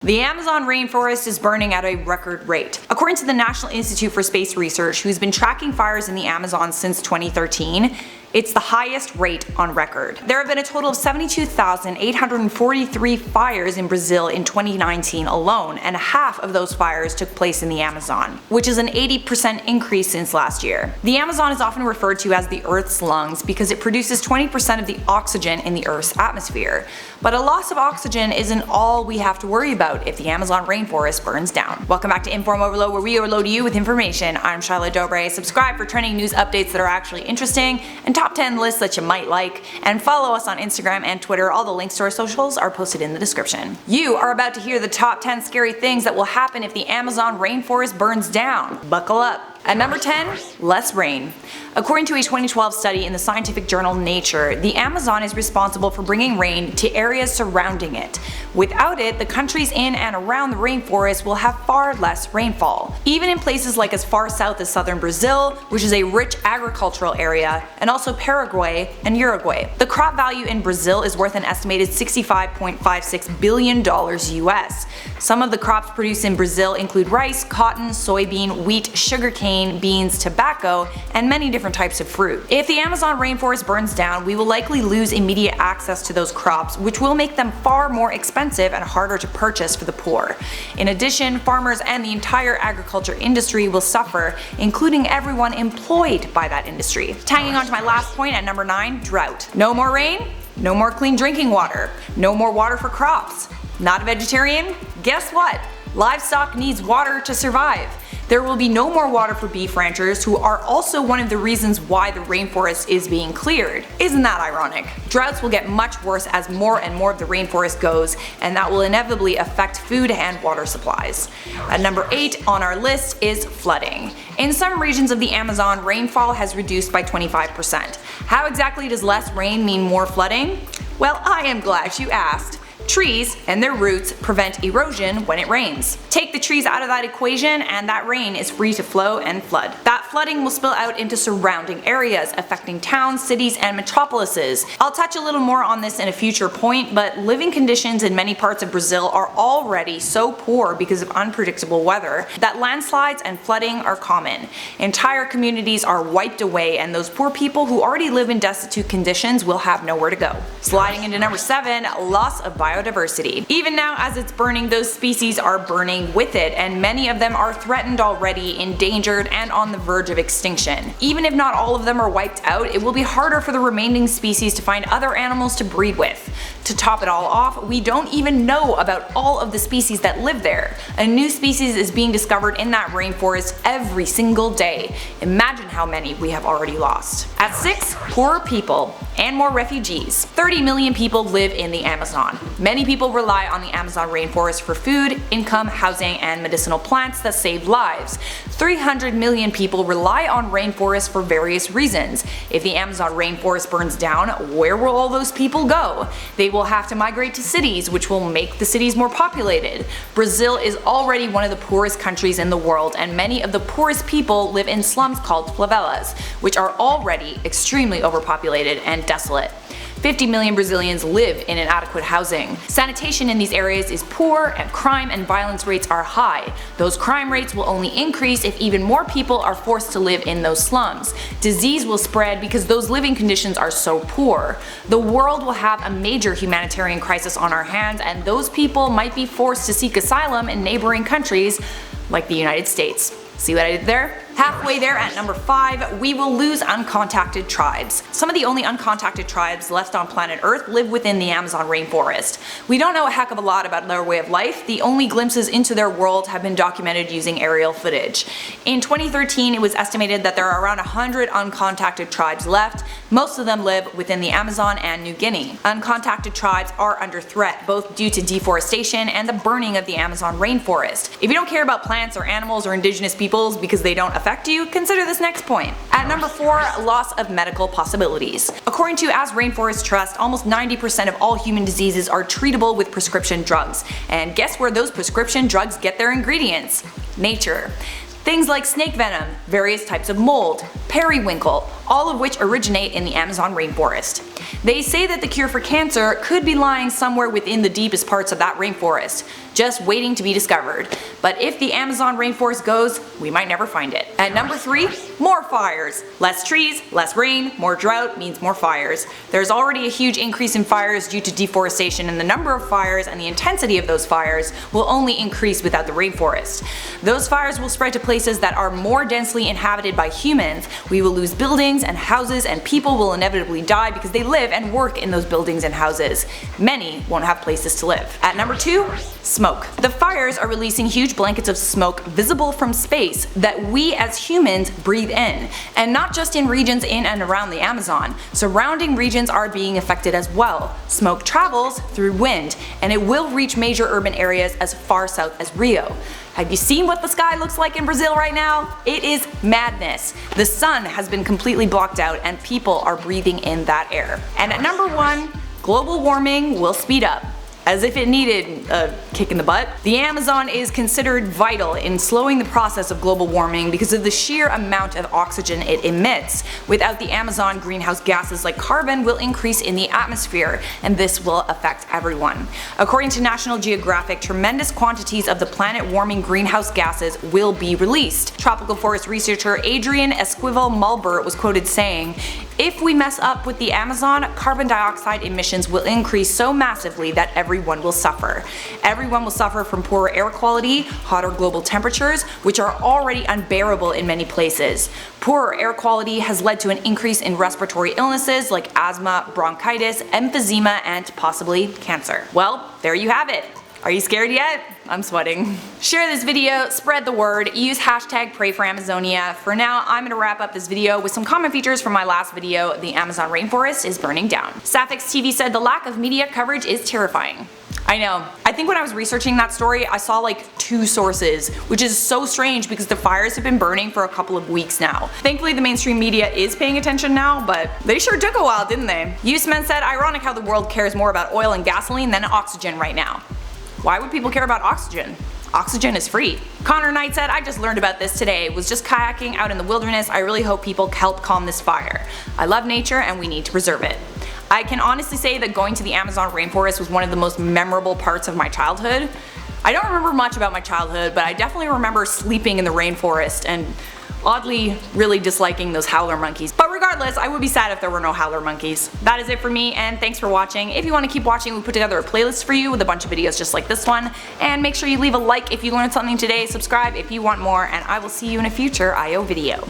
The Amazon rainforest is burning at a record rate. According to the National Institute for Space Research, who's been tracking fires in the Amazon since 2013, it's the highest rate on record. There have been a total of 72,843 fires in Brazil in 2019 alone, and half of those fires took place in the Amazon, which is an 80% increase since last year. The Amazon is often referred to as the Earth's lungs because it produces 20% of the oxygen in the Earth's atmosphere. But a loss of oxygen isn't all we have to worry about if the Amazon rainforest burns down. Welcome back to InformOverload, where we overload you with information. I'm Charlotte Dobre. Subscribe for trending news updates that are actually interesting and top 10 lists that you might like, and follow us on Instagram and Twitter. All the links to our socials are posted in the description. You are about to hear the top 10 scary things that will happen if the Amazon rainforest burns down. Buckle up. At number 10, less rain. According to a 2012 study in the scientific journal Nature, the Amazon is responsible for bringing rain to areas surrounding it. Without it, the countries in and around the rainforest will have far less rainfall. Even in places like as far south as southern Brazil, which is a rich agricultural area, and also Paraguay and Uruguay. The crop value in Brazil is worth an estimated $65.56 billion US. Some of the crops produced in Brazil include rice, cotton, soybean, wheat, sugarcane, beans, tobacco, and many different types of fruit. If the Amazon rainforest burns down, we will likely lose immediate access to those crops, which will make them far more expensive and harder to purchase for the poor. In addition, farmers and the entire agriculture industry will suffer, including everyone employed by that industry. Tagging on to my last point at number 9, drought. No more rain, no more clean drinking water, no more water for crops. Not a vegetarian? Guess what? Livestock needs water to survive. There will be no more water for beef ranchers, who are also one of the reasons why the rainforest is being cleared. Isn't that ironic? Droughts will get much worse as more and more of the rainforest goes, and that will inevitably affect food and water supplies. At number 8 on our list is flooding. In some regions of the Amazon, rainfall has reduced by 25%. How exactly does less rain mean more flooding? Well, I am glad you asked. Trees and their roots prevent erosion when it rains. Take the trees out of that equation and that rain is free to flow and flood. That flooding will spill out into surrounding areas, affecting towns, cities, and metropolises. I'll touch a little more on this in a future point, but living conditions in many parts of Brazil are already so poor because of unpredictable weather that landslides and flooding are common. Entire communities are wiped away, and those poor people who already live in destitute conditions will have nowhere to go. Sliding into number 7, loss of biodiversity. Even now, as it's burning, those species are burning with it, and many of them are threatened already, endangered, and on the verge of extinction. Even if not all of them are wiped out, it will be harder for the remaining species to find other animals to breed with. To top it all off, we don't even know about all of the species that live there. A new species is being discovered in that rainforest every single day. Imagine how many we have already lost. At 6, poorer people and more refugees. 30 million people live in the Amazon. Many people rely on the Amazon rainforest for food, income, housing, and medicinal plants that save lives. 300 million people rely on rainforests for various reasons. If the Amazon rainforest burns down, where will all those people go? They will have to migrate to cities, which will make the cities more populated. Brazil is already one of the poorest countries in the world, and many of the poorest people live in slums called favelas, which are already extremely overpopulated and desolate. 50 million Brazilians live in inadequate housing. Sanitation in these areas is poor, and crime and violence rates are high. Those crime rates will only increase if even more people are forced to live in those slums. Disease will spread because those living conditions are so poor. The world will have a major humanitarian crisis on our hands, and those people might be forced to seek asylum in neighboring countries like the United States. See what I did there? Halfway there at number 5, we will lose uncontacted tribes. Some of the only uncontacted tribes left on planet Earth live within the Amazon rainforest. We don't know a heck of a lot about their way of life. The only glimpses into their world have been documented using aerial footage. In 2013, it was estimated that there are around 100 uncontacted tribes left. Most of them live within the Amazon and New Guinea. Uncontacted tribes are under threat, both due to deforestation and the burning of the Amazon rainforest. If you don't care about plants or animals or indigenous peoples because they don't affect you, consider this next point. At number 4, loss of medical possibilities. According to As Rainforest Trust, almost 90% of all human diseases are treatable with prescription drugs. And guess where those prescription drugs get their ingredients? Nature. Things like snake venom, various types of mold, periwinkle, all of which originate in the Amazon rainforest. They say that the cure for cancer could be lying somewhere within the deepest parts of that rainforest, just waiting to be discovered. But if the Amazon rainforest goes, we might never find it. At number 3, more fires. Less trees, less rain, more drought means more fires. There's already a huge increase in fires due to deforestation, and the number of fires and the intensity of those fires will only increase without the rainforest. Those fires will spread to places that are more densely inhabited by humans. We will lose buildings and houses, and people will inevitably die because they live and work in those buildings and houses. Many won't have places to live. At number 2, smoke. The fires are releasing huge blankets of smoke visible from space that we as humans breathe in, and not just in regions in and around the Amazon. Surrounding regions are being affected as well. Smoke travels through wind, and it will reach major urban areas as far south as Rio. Have you seen what the sky looks like in Brazil right now? It is madness. The sun has been completely blocked out and people are breathing in that air. And at number 1, global warming will speed up. As if it needed a kick in the butt. The Amazon is considered vital in slowing the process of global warming because of the sheer amount of oxygen it emits. Without the Amazon, greenhouse gases like carbon will increase in the atmosphere, and this will affect everyone. According to National Geographic, tremendous quantities of the planet-warming greenhouse gases will be released. Tropical forest researcher Adrian Esquivel-Mulbert was quoted saying, "If we mess up with the Amazon, carbon dioxide emissions will increase so massively that everyone will suffer. Everyone will suffer from poorer air quality, hotter global temperatures, which are already unbearable in many places. Poorer air quality has led to an increase in respiratory illnesses like asthma, bronchitis, emphysema, and possibly cancer." Well, there you have it. Are you scared yet? I'm sweating. Share this video, spread the word, use hashtag #PrayForAmazonia. For now, I'm gonna wrap up this video with some common features from my last video, the Amazon rainforest is burning down. Safix TV said the lack of media coverage is terrifying. I know. I think when I was researching that story, I saw like 2 sources, which is so strange because the fires have been burning for a couple of weeks now. Thankfully the mainstream media is paying attention now, but they sure took a while, didn't they? Useman said, ironic how the world cares more about oil and gasoline than oxygen right now. Why would people care about oxygen? Oxygen is free. Connor Knight said, I just learned about this today, was just kayaking out in the wilderness. I really hope people help calm this fire. I love nature and we need to preserve it. I can honestly say that going to the Amazon rainforest was one of the most memorable parts of my childhood. I don't remember much about my childhood, but I definitely remember sleeping in the rainforest and oddly really disliking those howler monkeys. But regardless, I would be sad if there were no howler monkeys. That is it for me, and thanks for watching. If you want to keep watching, we put together a playlist for you with a bunch of videos just like this one. And make sure you leave a like if you learned something today, subscribe if you want more, and I will see you in a future IO video.